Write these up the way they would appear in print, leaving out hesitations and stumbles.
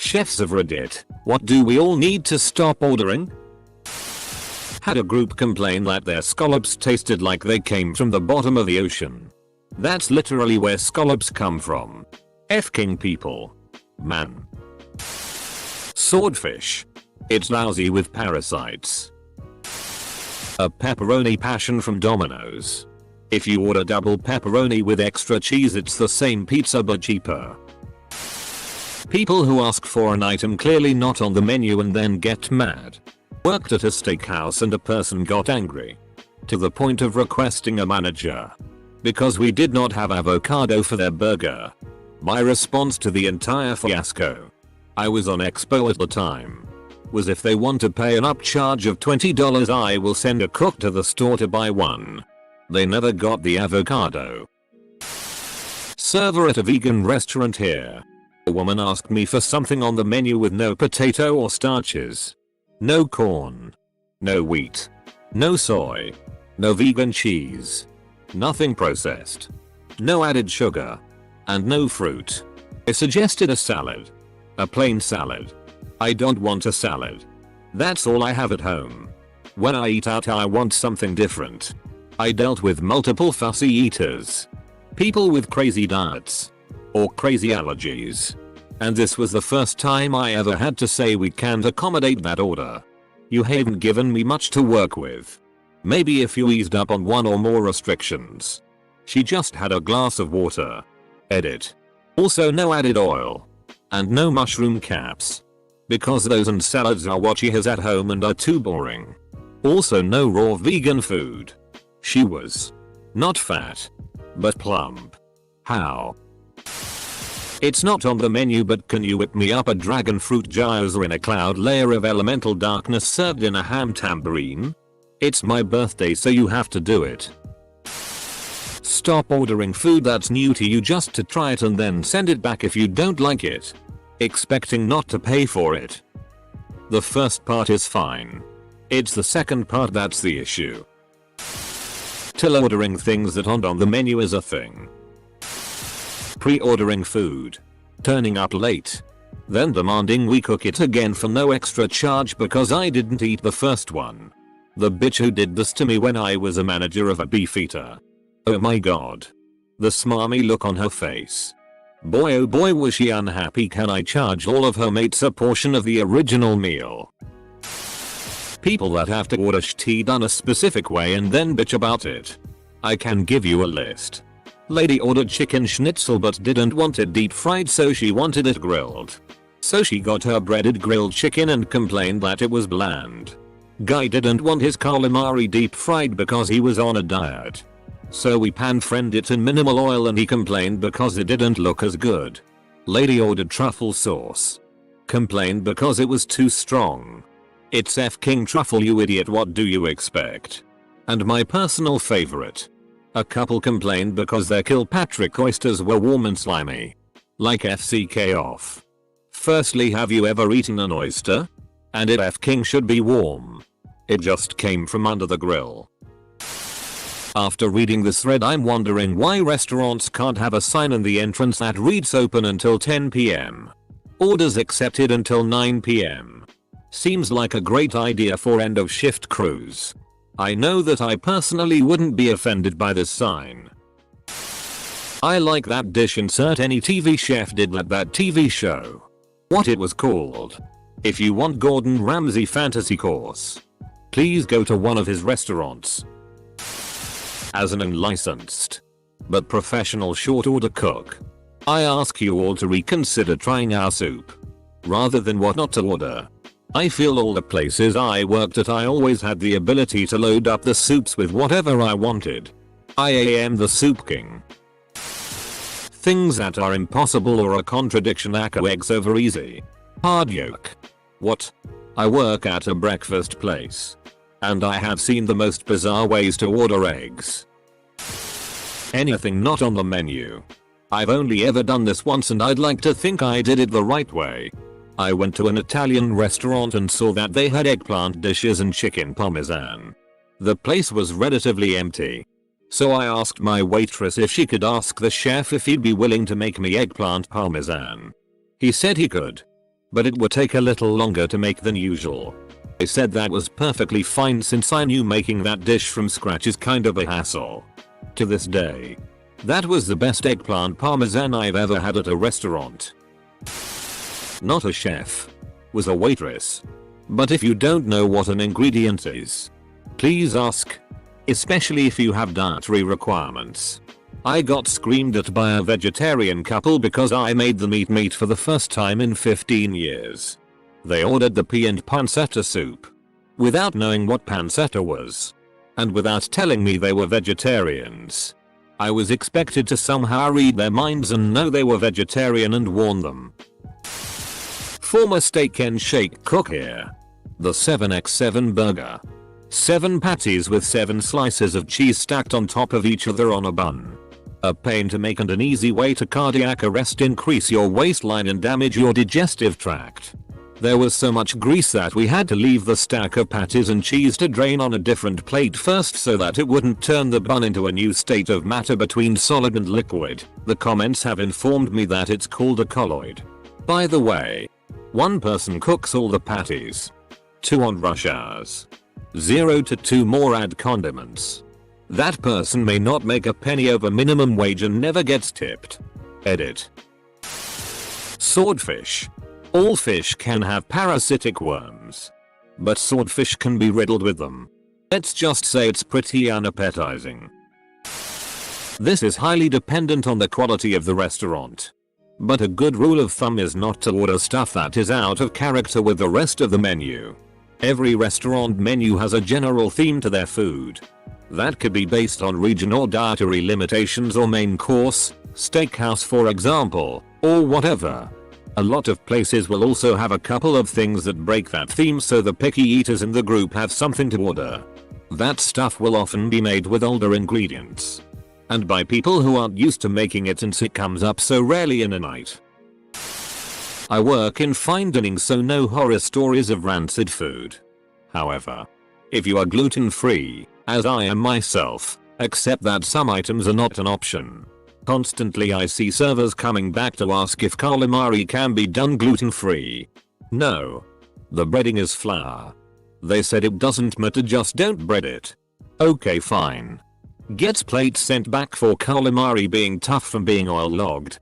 Chefs of Reddit, what do we all need to stop ordering? Had a group complain that their scallops tasted like they came from the bottom of the ocean. That's literally where scallops come from. F-king people. Man. Swordfish. It's lousy with parasites. A pepperoni passion from Domino's. If you order double pepperoni with extra cheese, it's the same pizza but cheaper. People who ask for an item clearly not on the menu and then get mad. Worked at a steakhouse and a person got angry. To the point of requesting a manager. Because we did not have avocado for their burger. My response to the entire fiasco. I was on Expo at the time. Was if they want to pay an upcharge of $20 I will send a cook to the store to buy one. They never got the avocado. Server at a vegan restaurant here. A woman asked me for something on the menu with no potato or starches. No corn. No wheat. No soy. No vegan cheese. Nothing processed. No added sugar. And no fruit. I suggested a salad. A plain salad. I don't want a salad. That's all I have at home. When I eat out I want something different. I dealt with multiple fussy eaters. People with crazy diets. Or crazy allergies. And this was the first time I ever had to say we can't accommodate that order. You haven't given me much to work with. Maybe if you eased up on one or more restrictions. She just had a glass of water. Edit. Also no added oil. And no mushroom caps. Because those and salads are what she has at home and are too boring. Also no raw vegan food. She was not fat. But plump. How? It's not on the menu, but can you whip me up a dragon fruit gyoza in a cloud layer of elemental darkness served in a ham tambourine? It's my birthday so you have to do it. Stop ordering food that's new to you just to try it and then send it back if you don't like it. Expecting not to pay for it. The first part is fine. It's the second part that's the issue. Till ordering things that aren't on the menu is a thing. Pre-ordering food. Turning up late. Then demanding we cook it again for no extra charge because I didn't eat the first one. The bitch who did this to me when I was a manager of a beefeater. Oh my god. The smarmy look on her face. Boy oh boy was she unhappy. Can I charge all of her mates a portion of the original meal? People that have to order shit done a specific way and then bitch about it. I can give you a list. Lady ordered chicken schnitzel but didn't want it deep fried so she wanted it grilled. So she got her breaded grilled chicken and complained that it was bland. Guy didn't want his calamari deep fried because he was on a diet. So we pan-fried it in minimal oil and he complained because it didn't look as good. Lady ordered truffle sauce. Complained because it was too strong. It's F-king truffle, you idiot, what do you expect? And my personal favorite. A couple complained because their Kilpatrick oysters were warm and slimy. Like FCK off. Firstly, have you ever eaten an oyster? And it F-king should be warm. It just came from under the grill. After reading this thread I'm wondering why restaurants can't have a sign in the entrance that reads open until 10 PM. Orders accepted until 9 PM. Seems like a great idea for end of shift crews. I know that I personally wouldn't be offended by this sign. I like that dish, insert any TV chef did that TV show. What it was called. If you want Gordon Ramsay fantasy course, please go to one of his restaurants. As an unlicensed but professional short order cook, I ask you all to reconsider trying our soup rather than what not to order. I feel all the places I worked at I always had the ability to load up the soups with whatever I wanted. I am the soup king. Things that are impossible or a contradiction: Acco eggs over easy. Hard yolk. What? I work at a breakfast place. And I have seen the most bizarre ways to order eggs. Anything not on the menu. I've only ever done this once and I'd like to think I did it the right way. I went to an Italian restaurant and saw that they had eggplant dishes and chicken parmesan. The place was relatively empty. So I asked my waitress if she could ask the chef if he'd be willing to make me eggplant parmesan. He said he could. but it would take a little longer to make than usual. I said that was perfectly fine since I knew making that dish from scratch is kind of a hassle. To this day, that was the best eggplant parmesan I've ever had at a restaurant. Not a chef. Was a waitress. But if you don't know what an ingredient is, please ask. Especially if you have dietary requirements. I got screamed at by a vegetarian couple because I made them eat meat for the first time in 15 years. They ordered the pea and pancetta soup without knowing what pancetta was, and without telling me they were vegetarians. I was expected to somehow read their minds and know they were vegetarian and warn them. Former steak and shake cook here. The 7x7 burger. 7 patties with 7 slices of cheese stacked on top of each other on a bun. A pain to make and an easy way to cardiac arrest, increase your waistline and damage your digestive tract. There was so much grease that we had to leave the stack of patties and cheese to drain on a different plate first so that it wouldn't turn the bun into a new state of matter between solid and liquid. The comments have informed me that it's called a colloid. By the way, one person cooks all the patties. 2 on rush hours. 0 to 2 more add condiments. That person may not make a penny over minimum wage and never gets tipped. Edit. Swordfish. All fish can have parasitic worms, but swordfish can be riddled with them. Let's just say it's pretty unappetizing. This is highly dependent on the quality of the restaurant, but a good rule of thumb is not to order stuff that is out of character with the rest of the menu. Every restaurant menu has a general theme to their food. That could be based on regional dietary limitations or main course, steakhouse for example, or whatever. A lot of places will also have a couple of things that break that theme so the picky eaters in the group have something to order. That stuff will often be made with older ingredients, and by people who aren't used to making it since it comes up so rarely in a night. I work in fine dining, so no horror stories of rancid food. However, if you are gluten free, as I am myself, accept that some items are not an option. Constantly I see servers coming back to ask if calamari can be done gluten-free. No. The breading is flour. They said it doesn't matter, just don't bread it. Okay, fine. Gets plates sent back for calamari being tough from being oil-logged.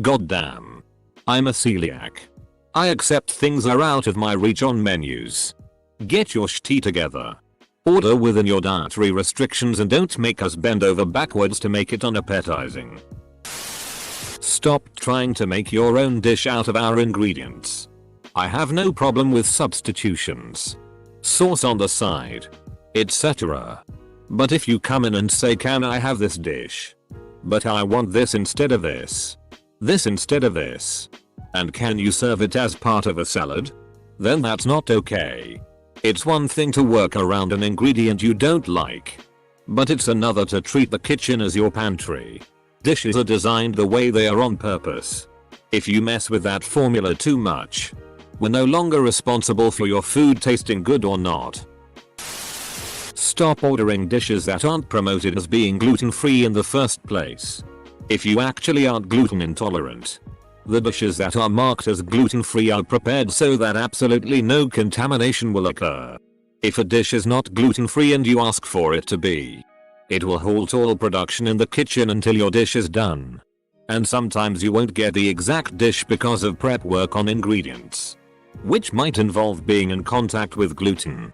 Goddamn. I'm a celiac. I accept things are out of my reach on menus. Get your shit together. Order within your dietary restrictions and don't make us bend over backwards to make it unappetizing. Stop trying to make your own dish out of our ingredients. I have no problem with substitutions. Sauce on the side, etc. But if you come in and say, can I have this dish? But I want this instead of this. This instead of this. And can you serve it as part of a salad? Then that's not okay. It's one thing to work around an ingredient you don't like, but it's another to treat the kitchen as your pantry. Dishes are designed the way they are on purpose. If you mess with that formula too much, we're no longer responsible for your food tasting good or not. Stop ordering dishes that aren't promoted as being gluten-free in the first place. If you actually aren't gluten intolerant, the dishes that are marked as gluten-free are prepared so that absolutely no contamination will occur. If a dish is not gluten-free and you ask for it to be, it will halt all production in the kitchen until your dish is done. And sometimes you won't get the exact dish because of prep work on ingredients, which might involve being in contact with gluten.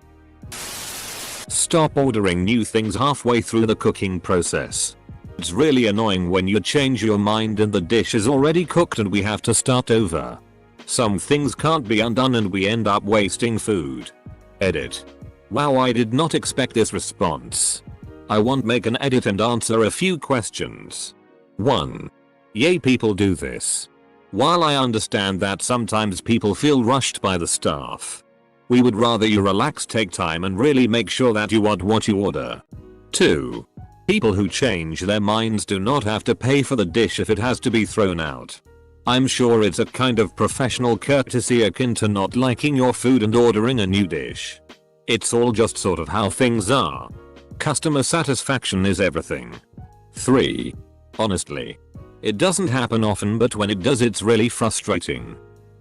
Stop ordering new things halfway through the cooking process. It's really annoying when you change your mind and the dish is already cooked and we have to start over. Some things can't be undone and we end up wasting food. Edit. Wow, I did not expect this response. I want make an edit and answer a few questions. 1. Yay, people do this. While I understand that sometimes people feel rushed by the staff, we would rather you relax, take time and really make sure that you want what you order. 2. People who change their minds do not have to pay for the dish if it has to be thrown out. I'm sure it's a kind of professional courtesy akin to not liking your food and ordering a new dish. It's all just sort of how things are. Customer satisfaction is everything. 3. Honestly, it doesn't happen often, but when it does it's really frustrating.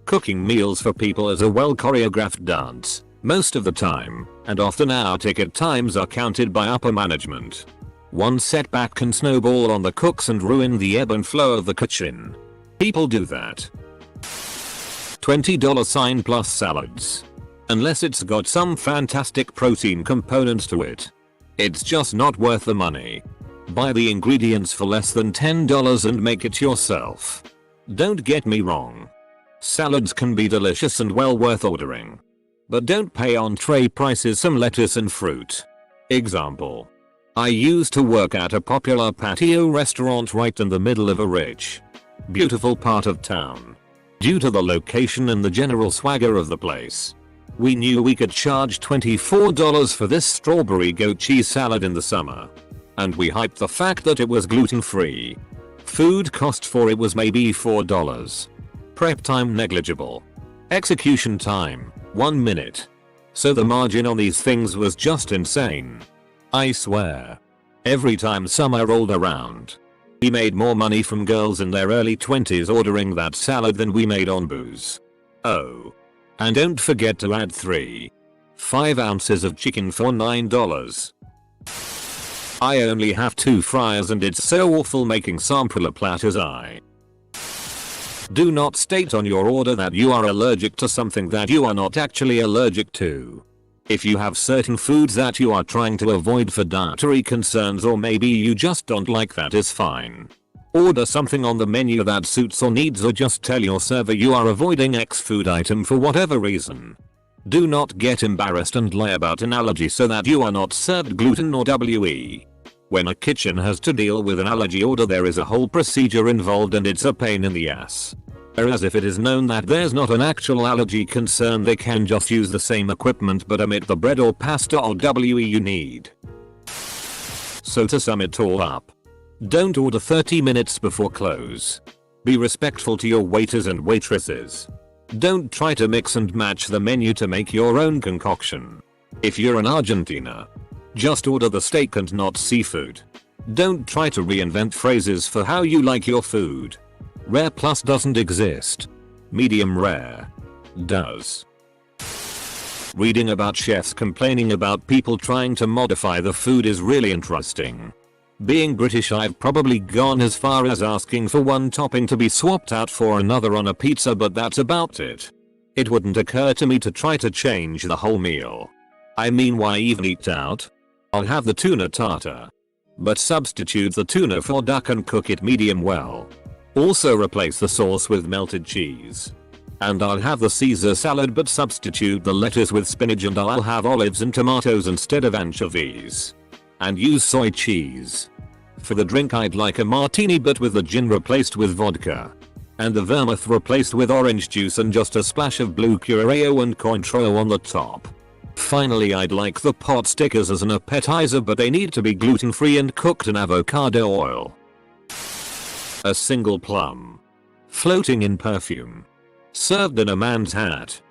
Cooking meals for people is a well choreographed dance, most of the time, and often our ticket times are counted by upper management. One setback can snowball on the cooks and ruin the ebb and flow of the kitchen. People do that. $20 plus salads. Unless it's got some fantastic protein components to it. It's just not worth the money. Buy the ingredients for less than $10 and make it yourself. Don't get me wrong. Salads can be delicious and well worth ordering. But don't pay on tray prices some lettuce and fruit. Example. I used to work at a popular patio restaurant right in the middle of a rich, beautiful part of town. Due to the location and the general swagger of the place, we knew we could charge $24 for this strawberry goat cheese salad in the summer. And we hyped the fact that it was gluten-free. Food cost for it was maybe $4. Prep time negligible. Execution time, 1 minute. So the margin on these things was just insane. I swear. Every time summer rolled around, we made more money from girls in their early 20s ordering that salad than we made on booze. Oh. And don't forget to add 5 ounces of chicken for $9. I only have 2 fries and it's so awful making sampler platters. Do not state on your order that you are allergic to something that you are not actually allergic to. If you have certain foods that you are trying to avoid for dietary concerns or maybe you just don't like, that is fine. Order something on the menu that suits your needs or just tell your server you are avoiding X food item for whatever reason. Do not get embarrassed and lie about an allergy so that you are not served gluten or WE. When a kitchen has to deal with an allergy order, there is a whole procedure involved and it's a pain in the ass. Whereas if it is known that there's not an actual allergy concern, they can just use the same equipment but omit the bread or pasta or WE you need. So to sum it all up, don't order 30 minutes before close. Be respectful to your waiters and waitresses. Don't try to mix and match the menu to make your own concoction. If you're in Argentina, just order the steak and not seafood. Don't try to reinvent phrases for how you like your food. Rare plus doesn't exist. Medium rare does. Reading about chefs complaining about people trying to modify the food is really interesting. Being British, I've probably gone as far as asking for one topping to be swapped out for another on a pizza, but that's about it. It wouldn't occur to me to try to change the whole meal. I mean, why even eat out? I'll have the tuna tartar, but substitute the tuna for duck and cook it medium well. Also replace the sauce with melted cheese. And I'll have the Caesar salad but substitute the lettuce with spinach, and I'll have olives and tomatoes instead of anchovies. And use soy cheese. For the drink, I'd like a martini but with the gin replaced with vodka. And the vermouth replaced with orange juice and just a splash of blue Curacao and Cointreau on the top. Finally, I'd like the pot stickers as an appetizer, but they need to be gluten-free and cooked in avocado oil. A single plum. Floating in perfume. Served in a man's hat.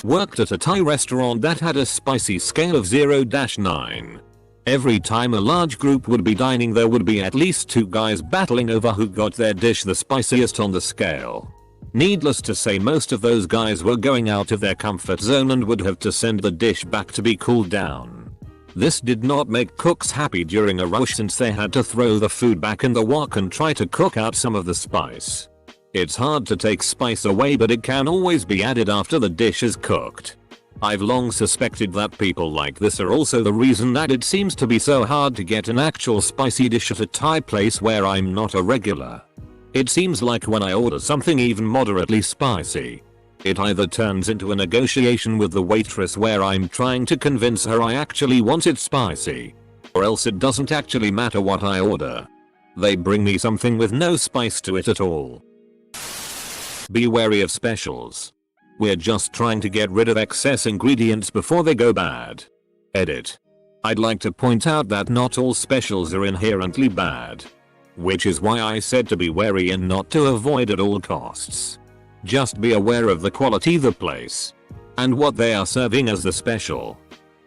Worked at a Thai restaurant that had a spicy scale of 0-9. Every time a large group would be dining, there would be at least 2 guys battling over who got their dish the spiciest on the scale. Needless to say, most of those guys were going out of their comfort zone and would have to send the dish back to be cooled down. This did not make cooks happy during a rush, since they had to throw the food back in the wok and try to cook out some of the spice. It's hard to take spice away, but it can always be added after the dish is cooked. I've long suspected that people like this are also the reason that it seems to be so hard to get an actual spicy dish at a Thai place where I'm not a regular. It seems like when I order something even moderately spicy, it either turns into a negotiation with the waitress where I'm trying to convince her I actually want it spicy, or else it doesn't actually matter what I order. They bring me something with no spice to it at all. Be wary of specials. We're just trying to get rid of excess ingredients before they go bad. Edit. I'd like to point out that not all specials are inherently bad. Which is why I said to be wary and not to avoid at all costs. Just be aware of the quality of the place and what they are serving as the special.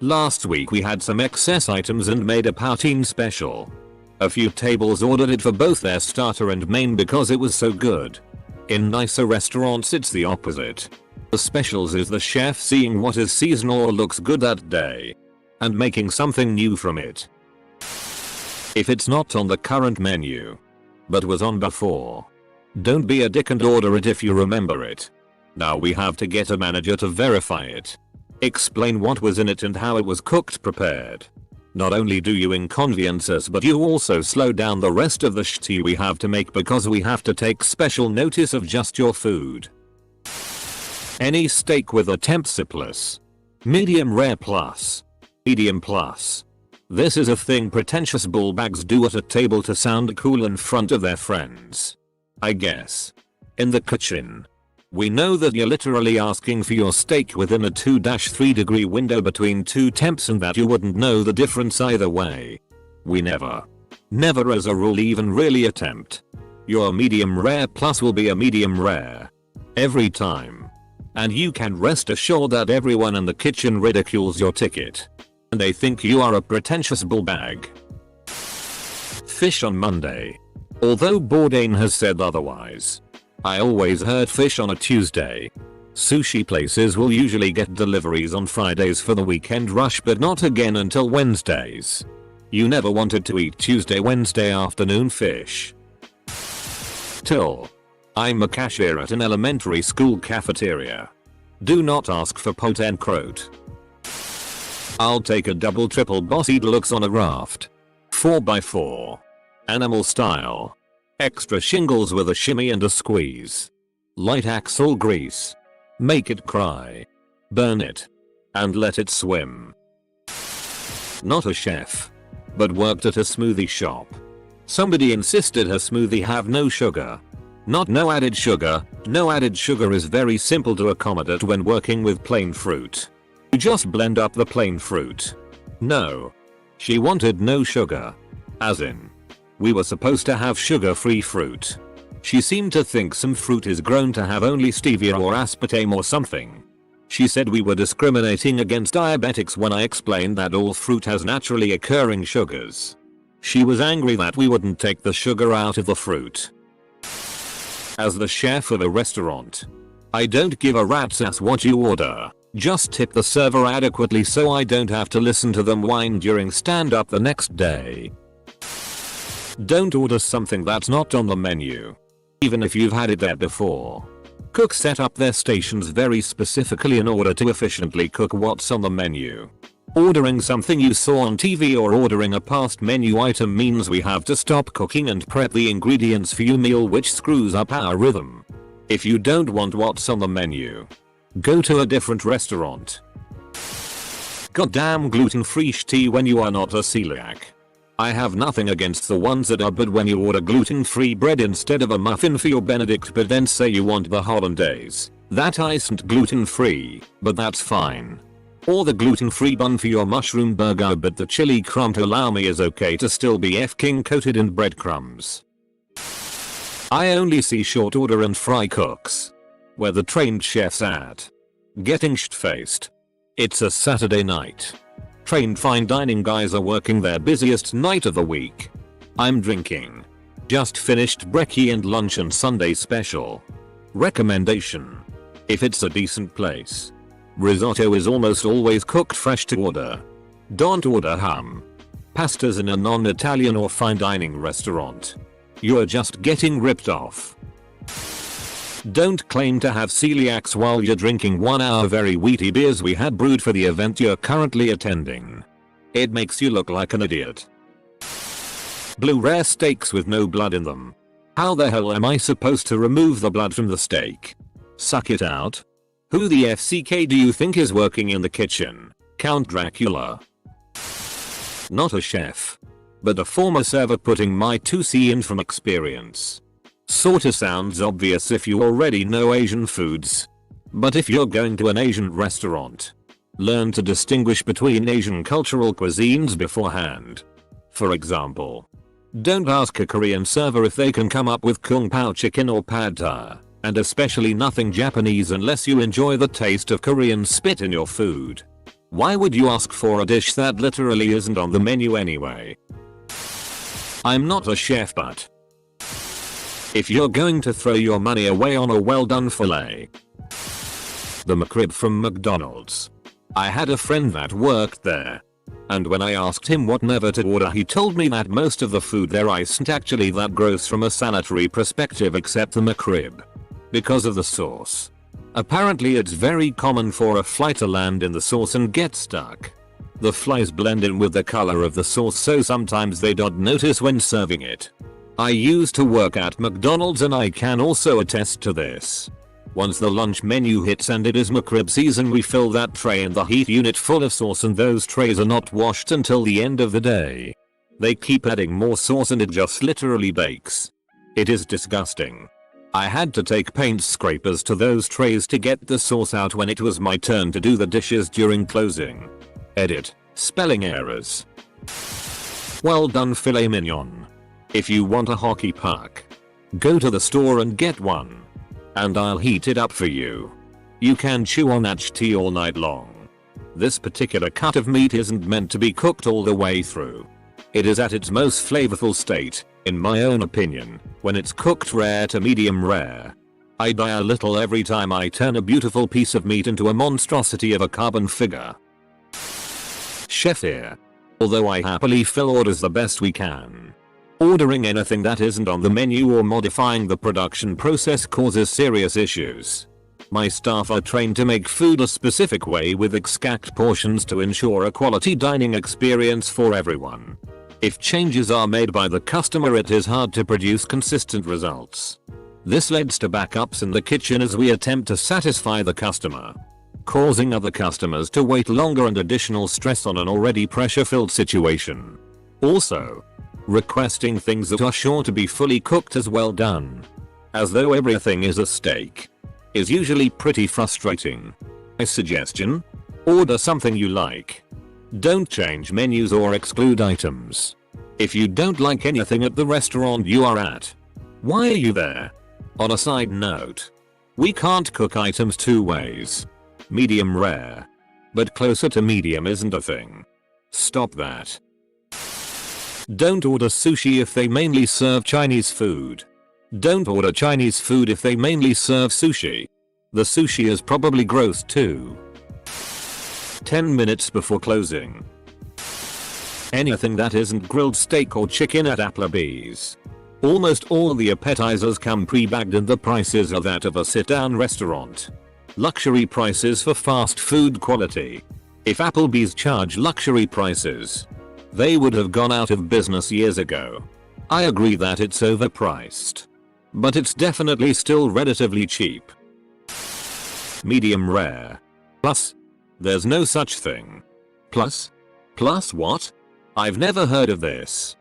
Last week we had some excess items and made a poutine special. A few tables ordered it for both their starter and main because it was so good. In nicer restaurants it's the opposite. The specials is the chef seeing what is seasonal or looks good that day and making something new from it. If it's not on the current menu but was on before, don't be a dick and order it if you remember it. Now we have to get a manager to verify it. Explain what was in it and how it was cooked prepared. Not only do you inconvenience us, but you also slow down the rest of the shit we have to make because we have to take special notice of just your food. Any steak with a temp plus. Medium rare plus. Medium plus. This is a thing pretentious bullbags do at a table to sound cool in front of their friends, I guess. In the kitchen, we know that you're literally asking for your steak within a 2-3 degree window between two temps and that you wouldn't know the difference either way. We never as a rule even really attempt. Your medium rare plus will be a medium rare. Every time. And you can rest assured that everyone in the kitchen ridicules your ticket. And they think you are a pretentious bullbag. Fish on Monday. Although Bourdain has said otherwise, I always heard fish on a Tuesday. Sushi places will usually get deliveries on Fridays for the weekend rush, but not again until Wednesdays. You never wanted to eat Wednesday afternoon fish. Till I'm a cashier at an elementary school cafeteria. Do not ask for pot en crotte. I'll take a double triple bossy deluxe on a raft. 4x4. Animal style. Extra shingles with a shimmy and a squeeze. Light axle grease. Make it cry. Burn it. And let it swim. Not a chef, but worked at a smoothie shop. Somebody insisted her smoothie have no sugar. Not no added sugar. No added sugar is very simple to accommodate when working with plain fruit. You just blend up the plain fruit. No. She wanted no sugar. As in, we were supposed to have sugar-free fruit. She seemed to think some fruit is grown to have only stevia or aspartame or something. She said we were discriminating against diabetics when I explained that all fruit has naturally occurring sugars. She was angry that we wouldn't take the sugar out of the fruit. As the chef of a restaurant, I don't give a rat's ass what you order. Just tip the server adequately so I don't have to listen to them whine during stand-up the next day. Don't order something that's not on the menu, even if you've had it there before. Cooks set up their stations very specifically in order to efficiently cook what's on the menu. Ordering something you saw on TV or ordering a past menu item means we have to stop cooking and prep the ingredients for your meal, which screws up our rhythm. If you don't want what's on the menu, go to a different restaurant. Goddamn gluten-free tea when you are not a celiac. I have nothing against the ones that are, but when you order gluten-free bread instead of a muffin for your Benedict but then say you want the hollandaise, that isn't gluten-free, but that's fine. Or the gluten-free bun for your mushroom burger, but the chili crumb to allow me is okay to still be f-king coated in breadcrumbs. I only see short order and fry cooks, where the trained chef's at, getting shit-faced. It's a Saturday night. Trained fine dining guys are working their busiest night of the week. I'm drinking. Just finished brekkie and lunch and Sunday special. Recommendation: if it's a decent place, risotto is almost always cooked fresh to order. Don't order ham pastas in a non-Italian or fine dining restaurant. You're just getting ripped off. Don't claim to have celiacs while you're drinking 1 hour very wheaty beers we had brewed for the event you're currently attending. It makes you look like an idiot. Blue rare steaks with no blood in them. How the hell am I supposed to remove the blood from the steak? Suck it out? Who the FCK do you think is working in the kitchen? Count Dracula? Not a chef, but a former server putting my 2C in from experience. Sorta sounds obvious if you already know Asian foods. But if you're going to an Asian restaurant, learn to distinguish between Asian cultural cuisines beforehand. For example, don't ask a Korean server if they can come up with kung pao chicken or pad thai, and especially nothing Japanese unless you enjoy the taste of Korean spit in your food. Why would you ask for a dish that literally isn't on the menu anyway? I'm not a chef, but If you're going to throw your money away on a well done fillet. The McRib from McDonald's. I had a friend that worked there. And when I asked him what never to order, he told me that most of the food there isn't actually that gross from a sanitary perspective except the McRib. Because of the sauce. Apparently it's very common for a fly to land in the sauce and get stuck. The flies blend in with the color of the sauce, so sometimes they don't notice when serving it. I used to work at McDonald's and I can also attest to this. Once the lunch menu hits and it is McRib season, we fill that tray in the heat unit full of sauce, and those trays are not washed until the end of the day. They keep adding more sauce and it just literally bakes. It is disgusting. I had to take paint scrapers to those trays to get the sauce out when it was my turn to do the dishes during closing. Edit. Spelling errors. Well done filet mignon. If you want a hockey puck, go to the store and get one. And I'll heat it up for you. You can chew on HT all night long. This particular cut of meat isn't meant to be cooked all the way through. It is at its most flavorful state, in my own opinion, when it's cooked rare to medium rare. I die a little every time I turn a beautiful piece of meat into a monstrosity of a carbon figure. Chef here. Although I happily fill orders the best we can. Ordering anything that isn't on the menu or modifying the production process causes serious issues. My staff are trained to make food a specific way with exact portions to ensure a quality dining experience for everyone. If changes are made by the customer, it is hard to produce consistent results. This leads to backups in the kitchen as we attempt to satisfy the customer, causing other customers to wait longer and additional stress on an already pressure-filled situation. Also, requesting things that are sure to be fully cooked as well done, as though everything is a steak, is usually pretty frustrating. A suggestion? Order something you like. Don't change menus or exclude items. If you don't like anything at the restaurant you are at, why are you there? On a side note, we can't cook items two ways. Medium rare. But closer to medium isn't a thing. Stop that. Don't order sushi if they mainly serve Chinese food. Don't order Chinese food if they mainly serve sushi. The sushi is probably gross too. 10 minutes before closing. Anything that isn't grilled steak or chicken at Applebee's. Almost all the appetizers come pre-bagged and the prices are that of a sit-down restaurant. Luxury prices for fast food quality. If Applebee's charge luxury prices, they would have gone out of business years ago. I agree that it's overpriced, but it's definitely still relatively cheap. Medium rare. Plus. There's no such thing. Plus? Plus what? I've never heard of this.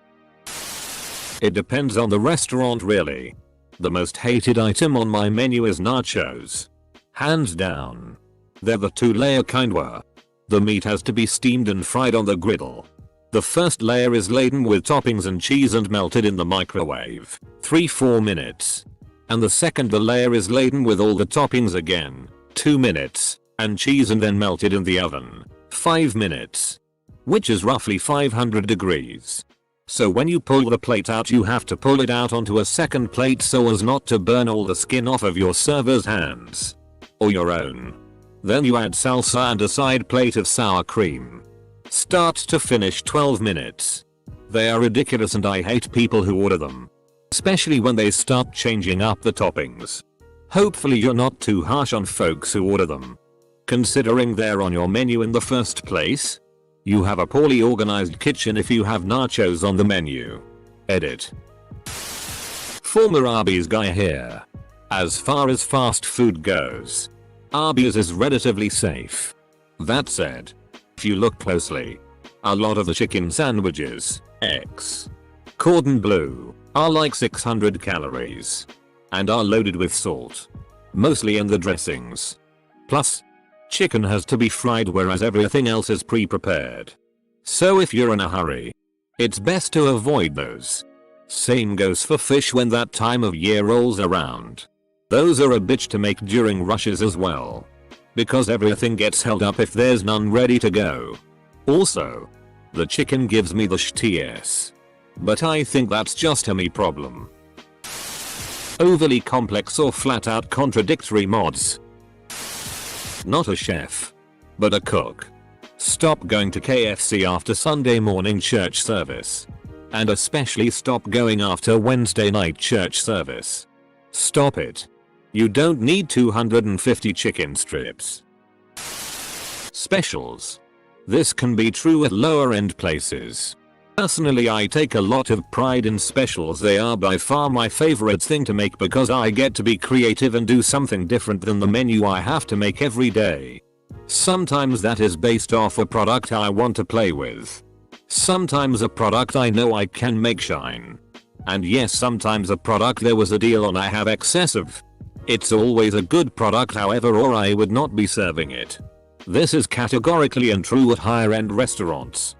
It depends on the restaurant really. The most hated item on my menu is nachos. Hands down. They're the 2-layer kind where the meat has to be steamed and fried on the griddle. The first layer is laden with toppings and cheese and melted in the microwave, 3-4 minutes. And the second layer is laden with all the toppings again, 2 minutes, and cheese and then melted in the oven, 5 minutes. Which is roughly 500 degrees. So when you pull the plate out, you have to pull it out onto a second plate so as not to burn all the skin off of your server's hands. Or your own. Then you add salsa and a side plate of sour cream. Start to finish 12 minutes. They are ridiculous and I hate people who order them. Especially when they start changing up the toppings. Hopefully you're not too harsh on folks who order them. Considering they're on your menu in the first place. You have a poorly organized kitchen if you have nachos on the menu. Edit. Former Arby's guy here. As far as fast food goes, Arby's is relatively safe. That said, if you look closely, a lot of the chicken sandwiches, cordon bleu, are like 600 calories. And are loaded with salt. Mostly in the dressings. Plus, chicken has to be fried whereas everything else is pre-prepared. So if you're in a hurry, it's best to avoid those. Same goes for fish when that time of year rolls around. Those are a bitch to make during rushes as well. Because everything gets held up if there's none ready to go. Also, the chicken gives me the shits. But I think that's just a me problem. overly complex or flat out contradictory mods. Not a chef, but a cook. Stop going to KFC after Sunday morning church service. And especially stop going after Wednesday night church service. Stop it. You don't need 250 chicken strips. Specials. This can be true at lower end places. Personally, I take a lot of pride in specials. They are by far my favorite thing to make because I get to be creative and do something different than the menu I have to make every day. Sometimes that is based off a product I want to play with. Sometimes a product I know I can make shine. And yes, sometimes a product there was a deal on I have excess of. It's always a good product however, or I would not be serving it. This is categorically untrue at higher end restaurants.